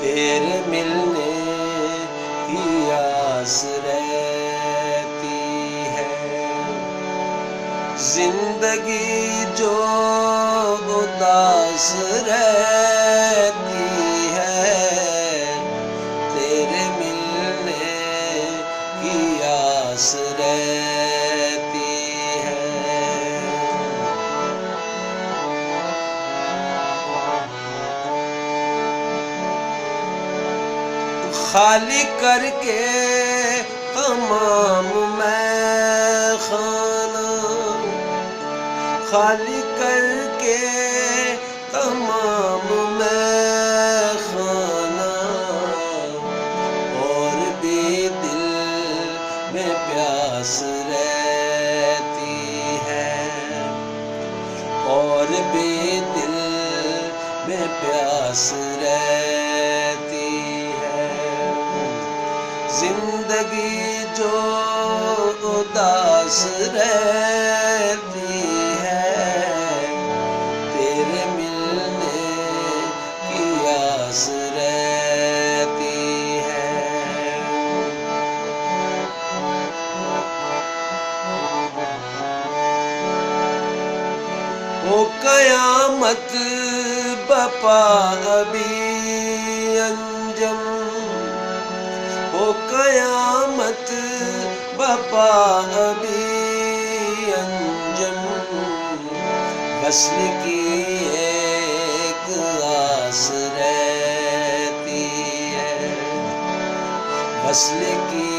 तेरे मिलने की आस रहती है। जिंदगी जो उदास रहती है, तेरे मिलने की आस रहती है। खाली करके तमाम मैं खाना, खाली करके तमाम मैं खाना, और भी दिल में प्यास रहती है, और भी दिल में प्यास रहती है। जिंदगी जो उदास रहती है, तेरे मिलने की आस रहती है। ओ कयामत बपा अभी अंजम, ओ कयामत बपा अभी अंजम, वस्ल की एक आस रहती है, वस्ल की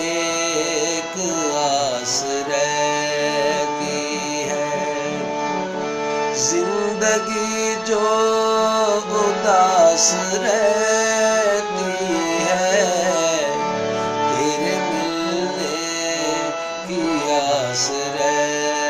एक आस रहती है। जिंदगी जो उदास रहती है, तेरे मिलने की आस रहती है।